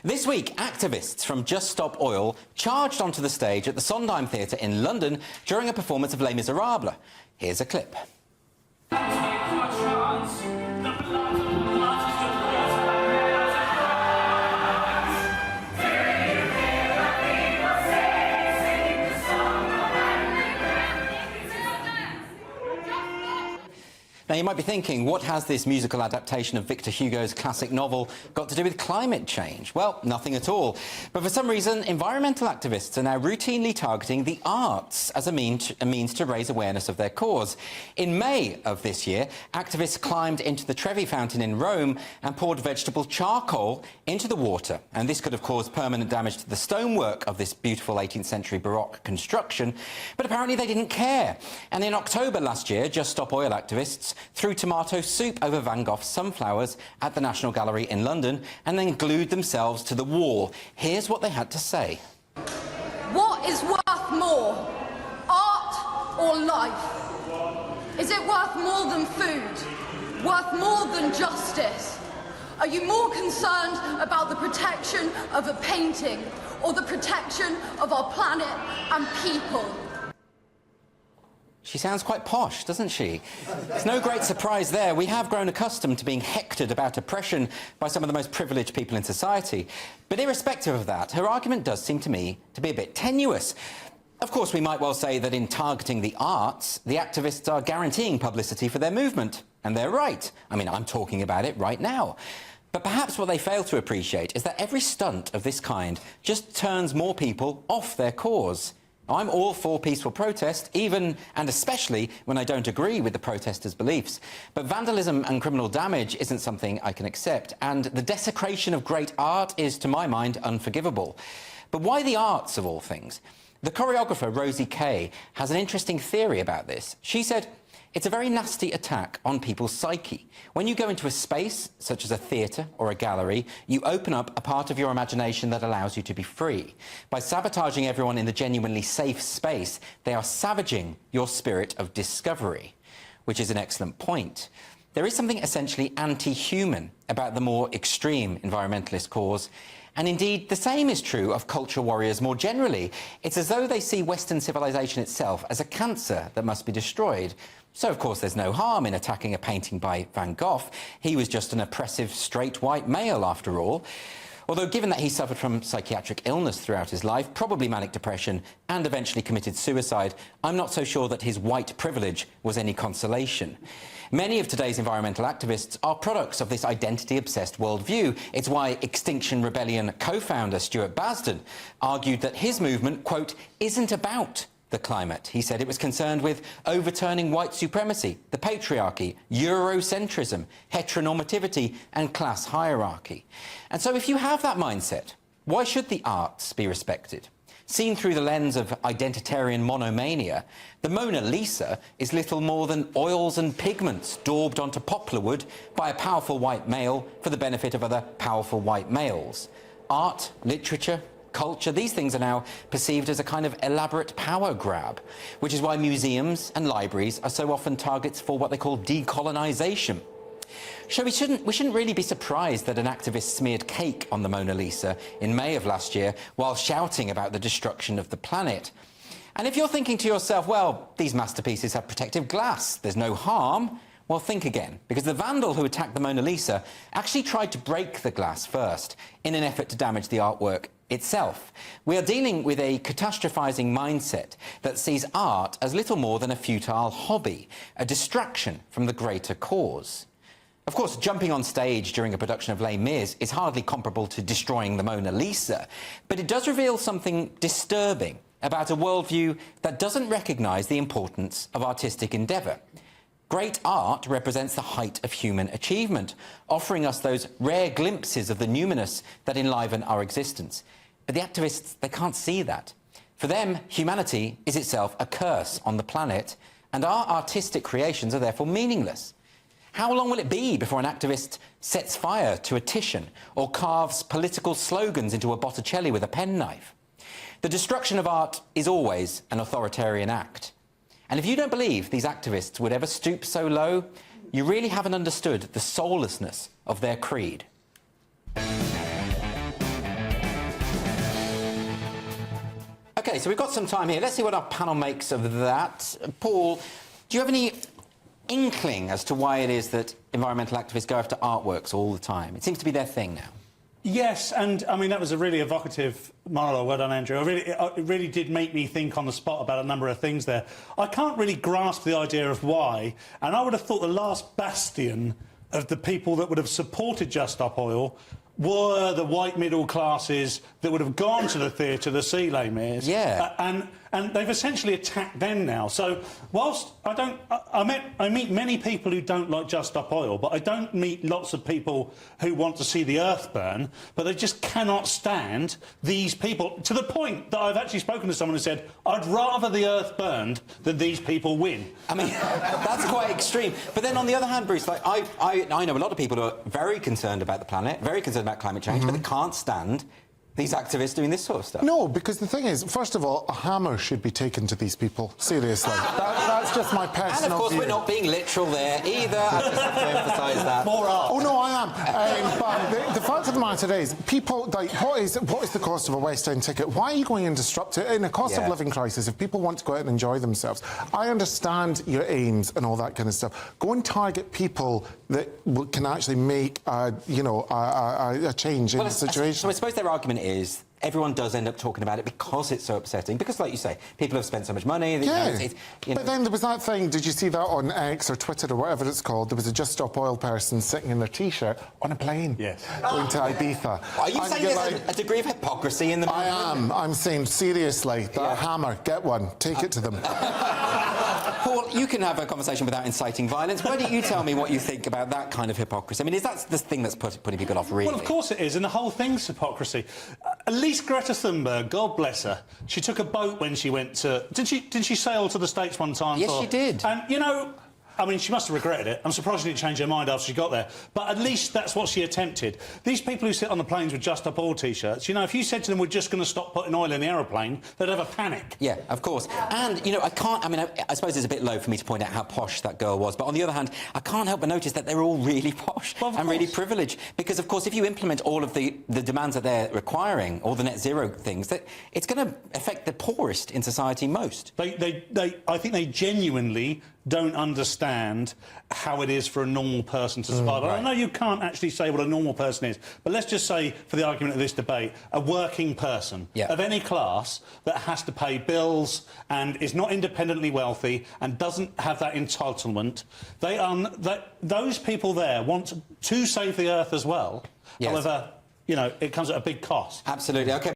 This week, activists from Just Stop Oil charged onto the stage at the Sondheim Theatre in London during a performance of Les Miserables. Here's a clip. Now, you might be thinking, what has this musical adaptation of Victor Hugo's classic novel got to do with climate change? Well, nothing at all. But for some reason, environmental activists are now routinely targeting the arts as a means to raise awareness of their cause. In May of this year, activists climbed into the Trevi Fountain in Rome and poured vegetable charcoal into the water. And this could have caused permanent damage to the stonework of this beautiful 18th century Baroque construction. But apparently they didn't care. And in October last year, Just Stop Oil activists threw tomato soup over Van Gogh's sunflowers at the National Gallery in London and then glued themselves to the wall. Here's what they had to say. What is worth more, art or life? Is it worth more than food? Worth more than justice? Are you more concerned about the protection of a painting or the protection of our planet and people? She sounds quite posh, doesn't she? It's no great surprise there. We have grown accustomed to being hectored about oppression by some of the most privileged people in society. But irrespective of that, her argument does seem to me to be a bit tenuous. Of course, we might well say that in targeting the arts, the activists are guaranteeing publicity for their movement. And they're right. I mean, I'm talking about it right now. But perhaps what they fail to appreciate is that every stunt of this kind just turns more people off their cause. I'm all for peaceful protest, even and especially when I don't agree with the protesters' beliefs. But vandalism and criminal damage isn't something I can accept, and the desecration of great art is, to my mind, unforgivable. But why the arts, of all things? The choreographer Rosie Kay has an interesting theory about this. She said, it's a very nasty attack on people's psyche. When you go into a space, such as a theatre or a gallery, you open up a part of your imagination that allows you to be free. By sabotaging everyone in the genuinely safe space, they are savaging your spirit of discovery, which is an excellent point. There is something essentially anti-human about the more extreme environmentalist cause. And indeed, the same is true of culture warriors more generally. It's as though they see Western civilization itself as a cancer that must be destroyed. So, of course, there's no harm in attacking a painting by Van Gogh. He was just an oppressive, straight white male, after all. Although, given that he suffered from psychiatric illness throughout his life, probably manic depression, and eventually committed suicide, I'm not so sure that his white privilege was any consolation. Many of today's environmental activists are products of this identity-obsessed worldview. It's why Extinction Rebellion co-founder Stuart Basden argued that his movement, quote, isn't about the climate. He said it was concerned with overturning white supremacy, the patriarchy, Eurocentrism, heteronormativity, and class hierarchy. And so if you have that mindset, why should the arts be respected? Seen through the lens of identitarian monomania, the Mona Lisa is little more than oils and pigments daubed onto poplar wood by a powerful white male for the benefit of other powerful white males. Art, literature, culture, these things are now perceived as a kind of elaborate power grab, which is why museums and libraries are so often targets for what they call decolonisation. So we shouldn't really be surprised that an activist smeared cake on the Mona Lisa in May of last year while shouting about the destruction of the planet. And if you're thinking to yourself, well, these masterpieces have protective glass, there's no harm, well, think again, because the vandal who attacked the Mona Lisa actually tried to break the glass first in an effort to damage the artwork itself. We are dealing with a catastrophising mindset that sees art as little more than a futile hobby, a distraction from the greater cause. Of course, jumping on stage during a production of Les Mis is hardly comparable to destroying the Mona Lisa, but it does reveal something disturbing about a worldview that doesn't recognise the importance of artistic endeavour. Great art represents the height of human achievement, offering us those rare glimpses of the numinous that enliven our existence. But the activists, they can't see that. For them, humanity is itself a curse on the planet, and our artistic creations are therefore meaningless. How long will it be before an activist sets fire to a Titian or carves political slogans into a Botticelli with a penknife? The destruction of art is always an authoritarian act. And if you don't believe these activists would ever stoop so low, you really haven't understood the soullessness of their creed. OK, so we've got some time here. Let's see what our panel makes of that. Paul, do you have any inkling as to why it is that environmental activists go after artworks all the time? It seems to be their thing now. Yes, and I mean that was a really evocative monologue. Well done, Andrew. It really did make me think on the spot about a number of things there. I can't really grasp the idea of why, and I would have thought the last bastion of the people that would have supported Just Stop Oil were the white middle classes that would have gone to the theatre to see Les Mis. Yeah. And they've essentially attacked them now. So whilst I meet many people who don't like Just Stop Oil, but I don't meet lots of people who want to see the earth burn, but they just cannot stand these people, to the point that I've actually spoken to someone who said, I'd rather the earth burned than these people win. I mean, that's quite extreme. But then on the other hand, Bruce, like, I know a lot of people who are very concerned about the planet, very concerned about climate change, but they can't stand these activists doing this sort of stuff. No, because the thing is, first of all, a hammer should be taken to these people. Seriously. That's just my personal view. And, of course, we're not being literal there either. I just have to emphasise that. More art. Oh, no, I am. But the fact of the matter is, people, like, what is the cost of a West End ticket? Why are you going and disrupt it? In a cost of living crisis, if people want to go out and enjoy themselves, I understand your aims and all that kind of stuff. Go and target people that can actually make, a change in the situation. So I suppose their argument is everyone does end up talking about it because it's so upsetting. Because, like you say, people have spent so much money. But then there was that thing, did you see that on X or Twitter or whatever it's called? There was a Just Stop Oil person sitting in their T-shirt on a plane. Yes. Going to Ibiza. Are you saying there's a degree of hypocrisy in the movement? I am. I'm saying, seriously, that hammer, get one, take it to them. Paul, you can have a conversation without inciting violence. Why don't you tell me what you think about that kind of hypocrisy? I mean, is that the thing that's putting people off, really? Well, of course it is, and the whole thing's hypocrisy. At least Greta Thunberg, God bless her, she took a boat when she went to... Did she sail to the States one time? Yes, she did. And, you know... I mean, she must have regretted it. I'm surprised she didn't change her mind after she got there. But at least that's what she attempted. These people who sit on the planes with Just Stop Oil T-shirts, you know, if you said to them, we're just going to stop putting oil in the aeroplane, they'd have a panic. Yeah, of course. And, you know, I suppose it's a bit low for me to point out how posh that girl was. But on the other hand, I can't help but notice that they're all really posh and really privileged. Because, of course, if you implement all of the demands that they're requiring, all the net zero things, that it's going to affect the poorest in society most. I think they genuinely don't understand how it is for a normal person to survive. Right. I know you can't actually say what a normal person is, but let's just say, for the argument of this debate, a working person of any class that has to pay bills and is not independently wealthy and doesn't have that entitlement, those people there want to save the earth as well. Yes. However, you know, it comes at a big cost. Absolutely. OK.